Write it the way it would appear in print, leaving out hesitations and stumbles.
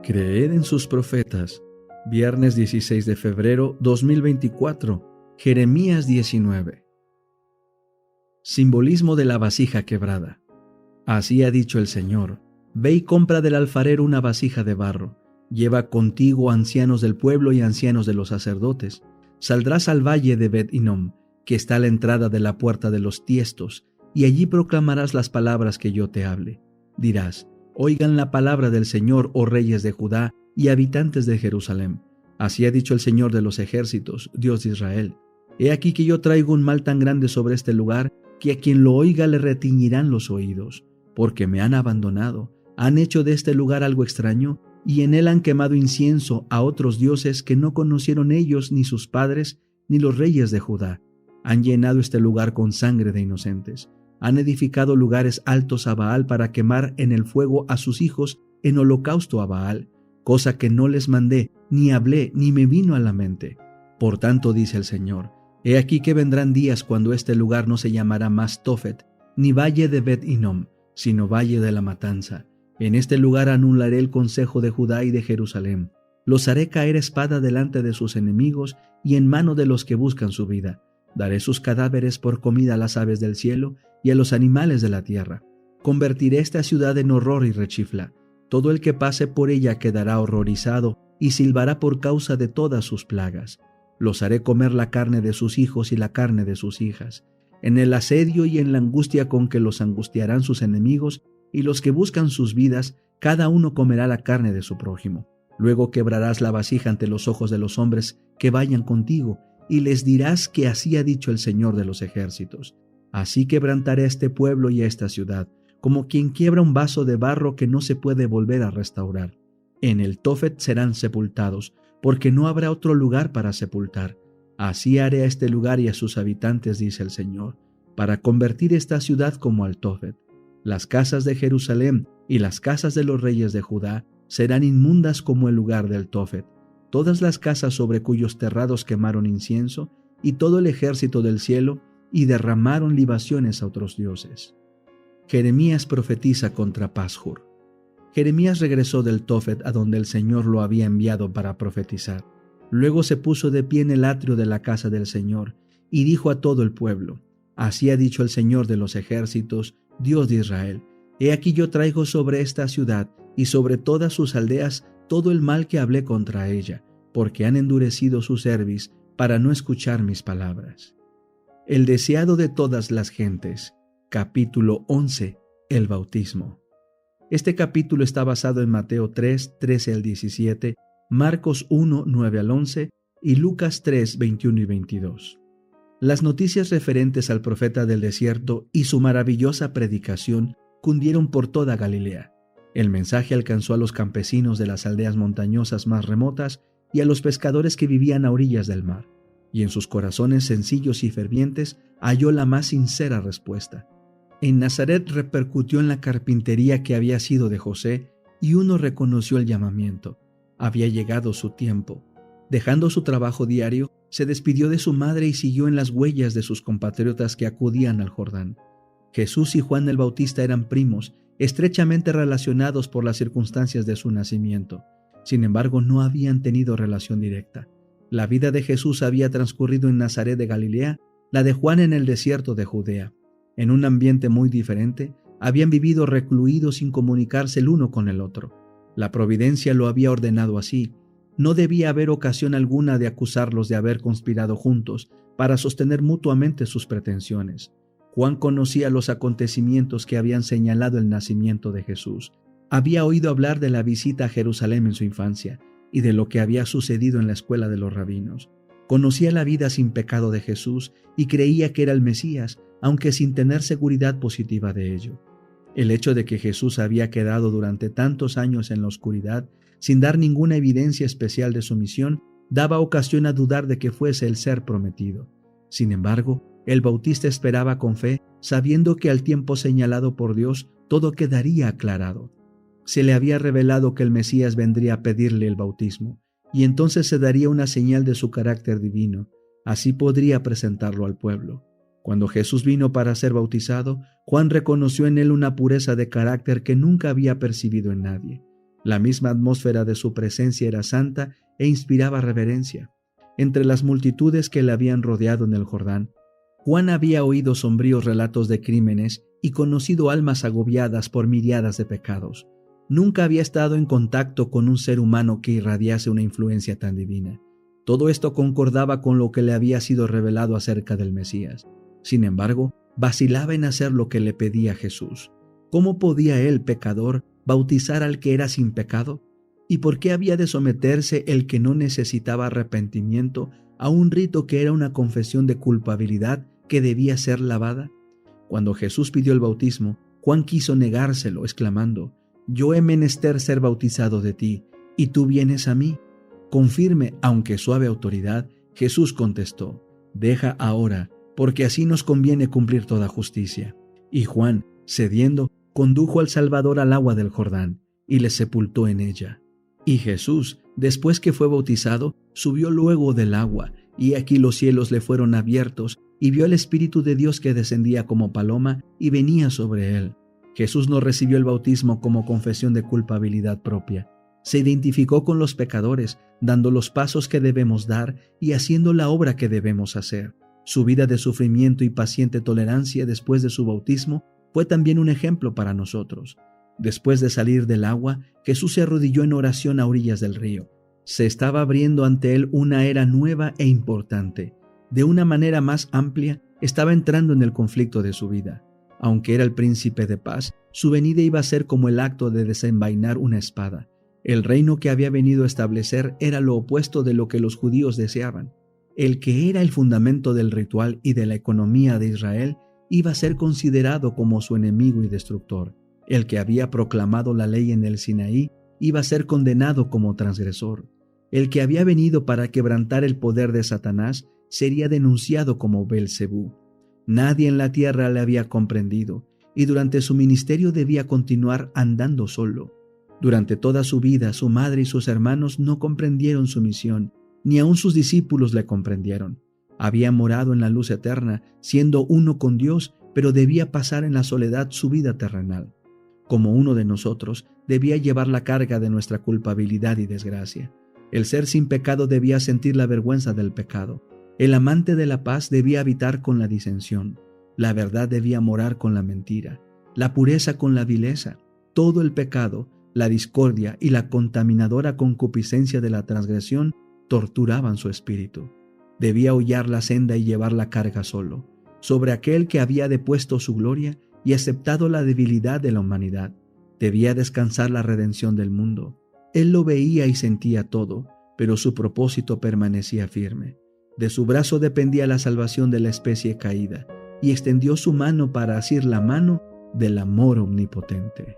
Creed en sus profetas. Viernes 16 de febrero 2024. Jeremías 19. Simbolismo de la vasija quebrada. Así ha dicho el Señor: Ve y compra del alfarero una vasija de barro. Lleva contigo ancianos del pueblo y ancianos de los sacerdotes. Saldrás al valle de Bet-Hinnom, que está a la entrada de la puerta de los tiestos, y allí proclamarás las palabras que yo te hable. Dirás: Oigan la palabra del Señor, oh reyes de Judá y habitantes de Jerusalén. Así ha dicho el Señor de los ejércitos, Dios de Israel: He aquí que yo traigo un mal tan grande sobre este lugar, que a quien lo oiga le retiñirán los oídos, porque me han abandonado, han hecho de este lugar algo extraño, y en él han quemado incienso a otros dioses que no conocieron ellos, ni sus padres, ni los reyes de Judá. Han llenado este lugar con sangre de inocentes. Han edificado lugares altos a Baal para quemar en el fuego a sus hijos en holocausto a Baal, cosa que no les mandé, ni hablé, ni me vino a la mente. Por tanto, dice el Señor: He aquí que vendrán días cuando este lugar no se llamará más Tofet, ni valle de Bet-Hinnom, sino valle de la matanza. En este lugar anularé el consejo de Judá y de Jerusalén. Los haré caer espada delante de sus enemigos y en mano de los que buscan su vida. Daré sus cadáveres por comida a las aves del cielo y a los animales de la tierra. Convertiré esta ciudad en horror y rechifla. Todo el que pase por ella quedará horrorizado y silbará por causa de todas sus plagas. Los haré comer la carne de sus hijos y la carne de sus hijas. En el asedio y en la angustia con que los angustiarán sus enemigos y los que buscan sus vidas, cada uno comerá la carne de su prójimo. Luego quebrarás la vasija ante los ojos de los hombres que vayan contigo, y les dirás que así ha dicho el Señor de los ejércitos: Así quebrantaré a este pueblo y a esta ciudad, como quien quiebra un vaso de barro que no se puede volver a restaurar. En el Tofet serán sepultados, porque no habrá otro lugar para sepultar. Así haré a este lugar y a sus habitantes, dice el Señor, para convertir esta ciudad como al Tofet. Las casas de Jerusalén y las casas de los reyes de Judá serán inmundas como el lugar del Tofet. Todas las casas sobre cuyos terrados quemaron incienso, y todo el ejército del cielo, y derramaron libaciones a otros dioses. Jeremías profetiza contra Pashur. Jeremías regresó del Tofet a donde el Señor lo había enviado para profetizar. Luego se puso de pie en el atrio de la casa del Señor, y dijo a todo el pueblo: Así ha dicho el Señor de los ejércitos, Dios de Israel: He aquí yo traigo sobre esta ciudad y sobre todas sus aldeas todo el mal que hablé contra ella, porque han endurecido su cerviz para no escuchar mis palabras. El deseado de todas las gentes. Capítulo 11. El bautismo. Este capítulo está basado en Mateo 3, 13 al 17, Marcos 1, 9 al 11 y Lucas 3, 21 y 22. Las noticias referentes al profeta del desierto y su maravillosa predicación cundieron por toda Galilea. El mensaje alcanzó a los campesinos de las aldeas montañosas más remotas y a los pescadores que vivían a orillas del mar, y en sus corazones sencillos y fervientes halló la más sincera respuesta. En Nazaret repercutió en la carpintería que había sido de José, y uno reconoció el llamamiento. Había llegado su tiempo. Dejando su trabajo diario, se despidió de su madre y siguió en las huellas de sus compatriotas que acudían al Jordán. Jesús y Juan el Bautista eran primos, estrechamente relacionados por las circunstancias de su nacimiento. Sin embargo, no habían tenido relación directa. La vida de Jesús había transcurrido en Nazaret de Galilea, la de Juan en el desierto de Judea. En un ambiente muy diferente, habían vivido recluidos sin comunicarse el uno con el otro. La providencia lo había ordenado así. No debía haber ocasión alguna de acusarlos de haber conspirado juntos para sostener mutuamente sus pretensiones. Juan conocía los acontecimientos que habían señalado el nacimiento de Jesús. Había oído hablar de la visita a Jerusalén en su infancia y de lo que había sucedido en la escuela de los rabinos. Conocía la vida sin pecado de Jesús y creía que era el Mesías, aunque sin tener seguridad positiva de ello. El hecho de que Jesús había quedado durante tantos años en la oscuridad, sin dar ninguna evidencia especial de su misión, daba ocasión a dudar de que fuese el ser prometido. Sin embargo, el Bautista esperaba con fe, sabiendo que al tiempo señalado por Dios todo quedaría aclarado. Se le había revelado que el Mesías vendría a pedirle el bautismo, y entonces se daría una señal de su carácter divino. Así podría presentarlo al pueblo. Cuando Jesús vino para ser bautizado, Juan reconoció en él una pureza de carácter que nunca había percibido en nadie. La misma atmósfera de su presencia era santa e inspiraba reverencia. Entre las multitudes que le habían rodeado en el Jordán, Juan había oído sombríos relatos de crímenes y conocido almas agobiadas por miriadas de pecados. Nunca había estado en contacto con un ser humano que irradiase una influencia tan divina. Todo esto concordaba con lo que le había sido revelado acerca del Mesías. Sin embargo, vacilaba en hacer lo que le pedía Jesús. ¿Cómo podía él, pecador, bautizar al que era sin pecado? ¿Y por qué había de someterse el que no necesitaba arrepentimiento a un rito que era una confesión de culpabilidad que debía ser lavada? Cuando Jesús pidió el bautismo, Juan quiso negárselo, exclamando: «Yo he menester ser bautizado de ti, ¿y tú vienes a mí?». Con firme, aunque suave autoridad, Jesús contestó: «Deja ahora, porque así nos conviene cumplir toda justicia». Y Juan, cediendo, condujo al Salvador al agua del Jordán, y le sepultó en ella. Y Jesús, después que fue bautizado, subió luego del agua, y aquí los cielos le fueron abiertos, y vio el Espíritu de Dios que descendía como paloma y venía sobre él. Jesús no recibió el bautismo como confesión de culpabilidad propia. Se identificó con los pecadores, dando los pasos que debemos dar y haciendo la obra que debemos hacer. Su vida de sufrimiento y paciente tolerancia después de su bautismo fue también un ejemplo para nosotros. Después de salir del agua, Jesús se arrodilló en oración a orillas del río. Se estaba abriendo ante él una era nueva e importante. De una manera más amplia, estaba entrando en el conflicto de su vida. Aunque era el príncipe de paz, su venida iba a ser como el acto de desenvainar una espada. El reino que había venido a establecer era lo opuesto de lo que los judíos deseaban. El que era el fundamento del ritual y de la economía de Israel iba a ser considerado como su enemigo y destructor. El que había proclamado la ley en el Sinaí iba a ser condenado como transgresor. El que había venido para quebrantar el poder de Satanás sería denunciado como Beelzebú. Nadie en la tierra le había comprendido, y durante su ministerio debía continuar andando solo. Durante toda su vida, su madre y sus hermanos no comprendieron su misión, ni aun sus discípulos le comprendieron. Había morado en la luz eterna, siendo uno con Dios, pero debía pasar en la soledad su vida terrenal. Como uno de nosotros, debía llevar la carga de nuestra culpabilidad y desgracia. El ser sin pecado debía sentir la vergüenza del pecado. El amante de la paz debía habitar con la disensión. La verdad debía morar con la mentira. La pureza con la vileza. Todo el pecado, la discordia y la contaminadora concupiscencia de la transgresión torturaban su espíritu. Debía hollar la senda y llevar la carga solo, sobre aquel que había depuesto su gloria y aceptado la debilidad de la humanidad. Debía descansar la redención del mundo. Él lo veía y sentía todo, pero su propósito permanecía firme. De su brazo dependía la salvación de la especie caída, y extendió su mano para asir la mano del amor omnipotente.